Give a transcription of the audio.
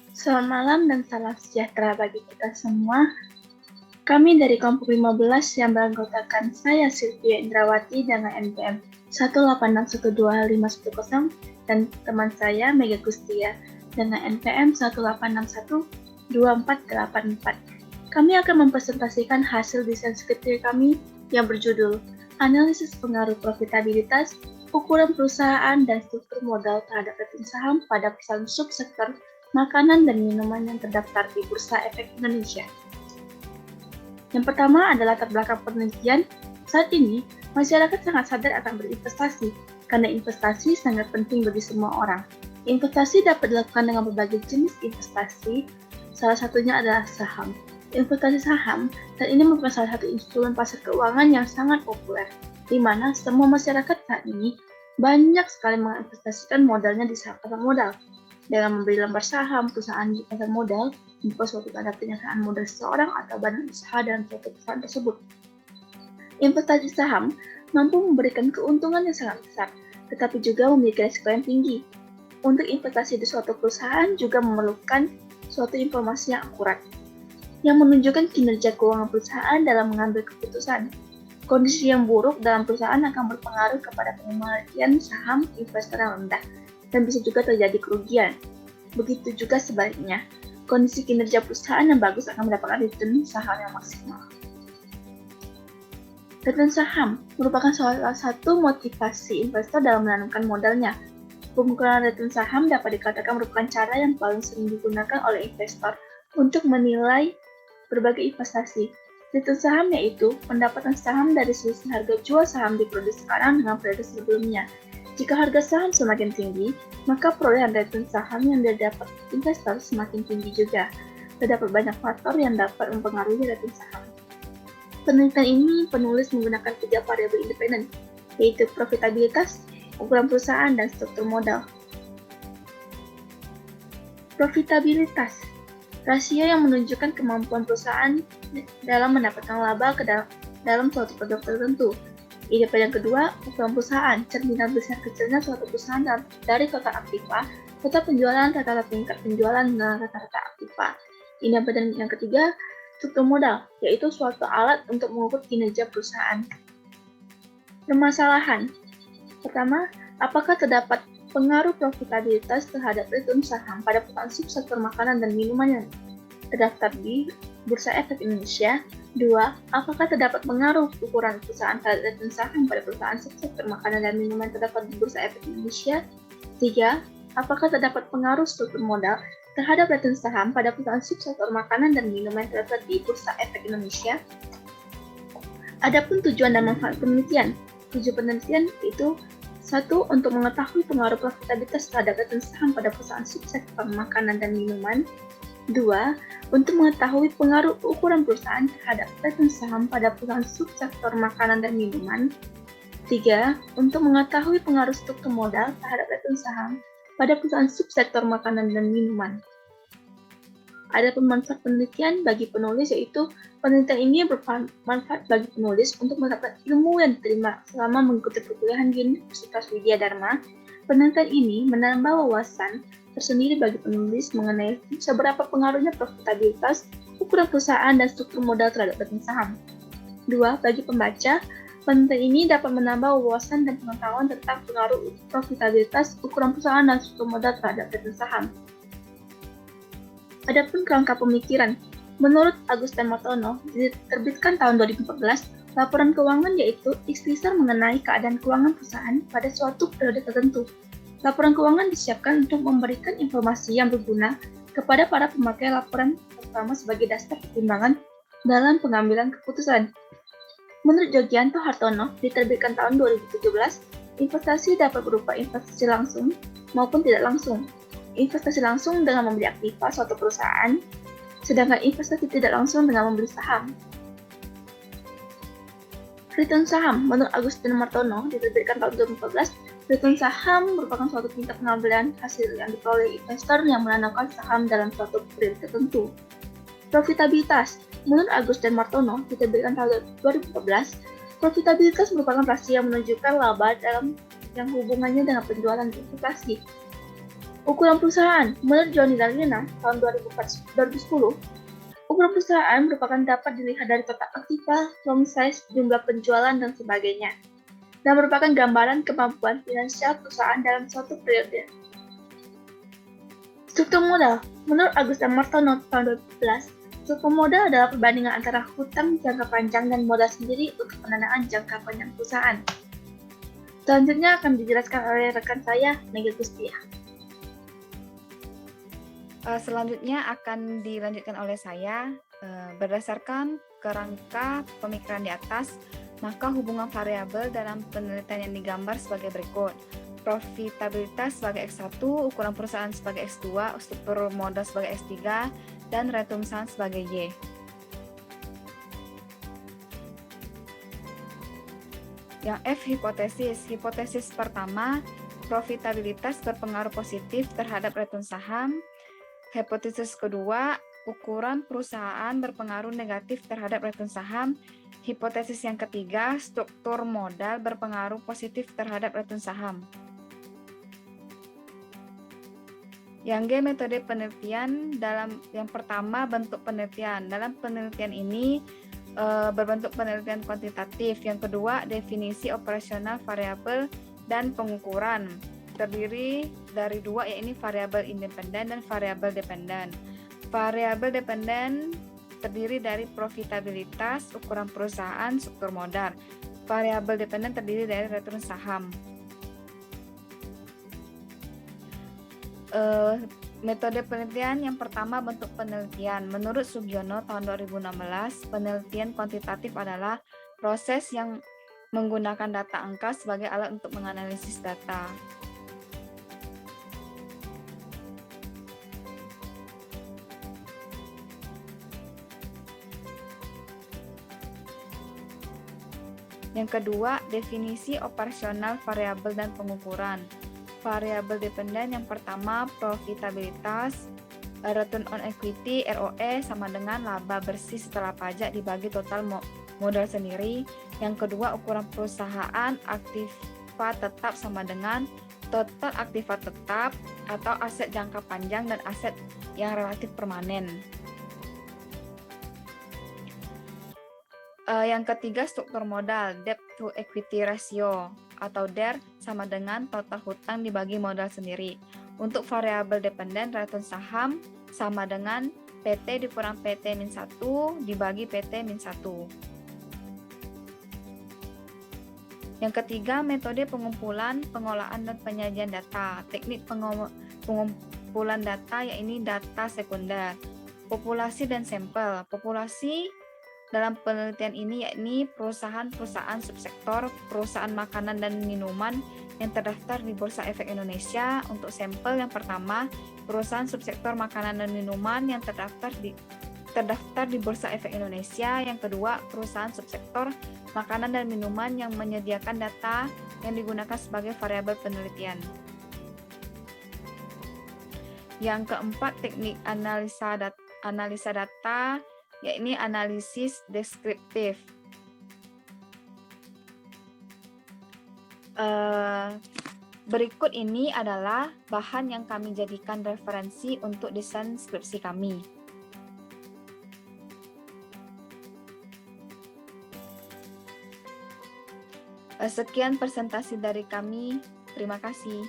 Selamat malam dan salam sejahtera bagi kita semua. Kami dari kelompok 15 yang beranggotakan saya Sylvia Indrawati dengan NPM 186125510 dan teman saya Mega Gustia dengan NPM 186124884. Kami akan mempresentasikan hasil desain skripsi kami yang berjudul Analisis Pengaruh Profitabilitas, Ukuran Perusahaan dan Struktur Modal terhadap rating saham pada perusahaan subsektor makanan dan minuman yang terdaftar di Bursa Efek Indonesia. Yang pertama adalah latar belakang penelitian. Saat ini, masyarakat sangat sadar akan berinvestasi, karena investasi sangat penting bagi semua orang. Investasi dapat dilakukan dengan berbagai jenis investasi, salah satunya adalah saham. Investasi saham saat ini merupakan salah satu instrumen pasar keuangan yang sangat populer, di mana semua masyarakat saat ini banyak sekali menginvestasikan modalnya di saham pasar modal. Dengan membeli lembar saham perusahaan di pasar modal, jika suatu tanda penyesalan modal seseorang atau badan usaha dalam suatu perusahaan tersebut. Investasi saham mampu memberikan keuntungan yang sangat besar, tetapi juga memiliki risiko yang tinggi. Untuk investasi di suatu perusahaan juga memerlukan suatu informasi yang akurat, yang menunjukkan kinerja keuangan perusahaan dalam mengambil keputusan. Kondisi yang buruk dalam perusahaan akan berpengaruh kepada pemakaian saham investor yang rendah, dan bisa juga terjadi kerugian. Begitu juga sebaliknya, kondisi kinerja perusahaan yang bagus akan mendapatkan return saham yang maksimal. Return saham merupakan salah satu motivasi investor dalam menanamkan modalnya. Pengukuran return saham dapat dikatakan merupakan cara yang paling sering digunakan oleh investor untuk menilai berbagai investasi. Return saham yaitu pendapatan saham dari selisih harga jual saham di periode sekarang dengan periode sebelumnya. Jika harga saham semakin tinggi, maka perolehan return saham yang didapat investor semakin tinggi juga. Terdapat banyak faktor yang dapat mempengaruhi return saham. Penelitian ini penulis menggunakan 3 variabel independen, yaitu profitabilitas, ukuran perusahaan, dan struktur modal. Profitabilitas, rasio yang menunjukkan kemampuan perusahaan dalam mendapatkan laba dalam suatu produk tertentu. Independen kedua, ukuran perusahaan, cerminan besar kecilnya suatu perusahaan dari total aktiva, total penjualan, rata-rata tingkat penjualan, dan rata-rata aktiva. Independen yang ketiga, struktur modal, yaitu suatu alat untuk mengukur kinerja perusahaan. Permasalahan. Pertama, apakah terdapat pengaruh profitabilitas terhadap return saham pada perusahaan subsektor makanan dan minuman yang terdaftar di Bursa Efek Indonesia? 2. Apakah terdapat pengaruh ukuran perusahaan terhadap return saham pada perusahaan subsektor makanan dan minuman terdapat di Bursa Efek Indonesia? 3. Apakah terdapat pengaruh struktur modal terhadap return saham pada perusahaan subsektor makanan dan minuman terdapat di Bursa Efek Indonesia? Adapun tujuan dan manfaat penelitian. Tujuan penelitian itu 1. Untuk mengetahui pengaruh profitabilitas terhadap return saham pada perusahaan subsektor makanan dan minuman. 2. Untuk mengetahui pengaruh ukuran perusahaan terhadap return saham pada perusahaan subsektor makanan dan minuman. 3. Untuk mengetahui pengaruh struktur modal terhadap return saham pada perusahaan subsektor makanan dan minuman. Ada manfaat penelitian bagi penulis, yaitu penelitian ini bermanfaat bagi penulis untuk mendapatkan ilmu yang diterima selama mengikuti perkuliahan di Universitas Widya Dharma. Penelitian ini menambah wawasan tersendiri bagi penulis mengenai seberapa pengaruhnya profitabilitas, ukuran perusahaan, dan struktur modal terhadap return saham. 2. Bagi pembaca, penelitian ini dapat menambah wawasan dan pengetahuan tentang pengaruh profitabilitas, ukuran perusahaan, dan struktur modal terhadap return saham. Adapun kerangka pemikiran, menurut Agustin Martono, diterbitkan tahun 2014, laporan keuangan yaitu ikhtisar mengenai keadaan keuangan perusahaan pada suatu periode tertentu. Laporan keuangan disiapkan untuk memberikan informasi yang berguna kepada para pemakai laporan, terutama sebagai dasar pertimbangan dalam pengambilan keputusan. Menurut Jogianto Hartono, diterbitkan tahun 2017, investasi dapat berupa investasi langsung maupun tidak langsung. Investasi langsung dengan membeli aktiva suatu perusahaan, sedangkan investasi tidak langsung dengan membeli saham. Return saham, menurut Agustin Martono, diterbitkan tahun 2014, return saham merupakan suatu tingkat pengambilan hasil yang diperoleh investor yang menanamkan saham dalam suatu periode tertentu. Profitabilitas, menurut Agustin Martono, diterbitkan tahun 2014, profitabilitas merupakan rasio yang menunjukkan laba dalam yang hubungannya dengan penjualan investasi. Ukuran perusahaan. Menurut Johnny dan Lina tahun 2010, ukuran perusahaan merupakan dapat dilihat dari total aktiva, long size, jumlah penjualan, dan sebagainya, dan merupakan gambaran kemampuan finansial perusahaan dalam suatu periode. Struktur modal. Menurut Agus dan Martono tahun 2011, struktur modal adalah perbandingan antara hutang jangka panjang dan modal sendiri untuk pendanaan jangka panjang perusahaan. Selanjutnya akan dijelaskan oleh rekan saya, Megil Gustia. Selanjutnya akan dilanjutkan oleh saya. Berdasarkan kerangka pemikiran di atas, maka hubungan variabel dalam penelitian yang digambar sebagai berikut. Profitabilitas sebagai X1, ukuran perusahaan sebagai X2, struktur modal sebagai X3, dan return saham sebagai Y. Yang F, hipotesis. Hipotesis pertama, profitabilitas berpengaruh positif terhadap return saham. Hipotesis kedua, ukuran perusahaan berpengaruh negatif terhadap return saham. Hipotesis yang ketiga, struktur modal berpengaruh positif terhadap return saham. Yang G, metode penelitian. Dalam yang pertama, bentuk penelitian. Dalam penelitian ini berbentuk penelitian kuantitatif. Yang kedua, definisi operasional variabel dan pengukuran. Terdiri dari dua, yaitu variabel independen dan variabel dependen. Variabel dependen terdiri dari profitabilitas, ukuran perusahaan, struktur modal. Variabel dependen terdiri dari return saham. Metode penelitian yang pertama, bentuk penelitian. Menurut Sugiono tahun 2016, penelitian kuantitatif adalah proses yang menggunakan data angka sebagai alat untuk menganalisis data. Yang kedua, definisi operasional variabel dan pengukuran. Variabel dependen yang pertama, profitabilitas, return on equity ROE sama dengan laba bersih setelah pajak dibagi total modal sendiri. Yang kedua, ukuran perusahaan, aktiva tetap sama dengan total aktiva tetap atau aset jangka panjang dan aset yang relatif permanen. Yang ketiga, struktur modal, debt to equity ratio atau DER sama dengan total hutang dibagi modal sendiri. Untuk variabel dependen, return saham sama dengan PT dikurang PT-1 dibagi PT-1. Yang ketiga, metode pengumpulan, pengolahan, dan penyajian data. Teknik pengumpulan data yaitu data sekunder, populasi dan sampel. Populasi dalam penelitian ini yakni perusahaan-perusahaan subsektor, perusahaan makanan dan minuman yang terdaftar di Bursa Efek Indonesia. Untuk sampel yang pertama, perusahaan subsektor makanan dan minuman yang terdaftar di Bursa Efek Indonesia. Yang kedua, perusahaan subsektor makanan dan minuman yang menyediakan data yang digunakan sebagai variabel penelitian. Yang keempat, teknik analisa data yaitu analisis deskriptif. Berikut ini adalah bahan yang kami jadikan referensi untuk desain skripsi kami. Sekian presentasi dari kami. Terima kasih.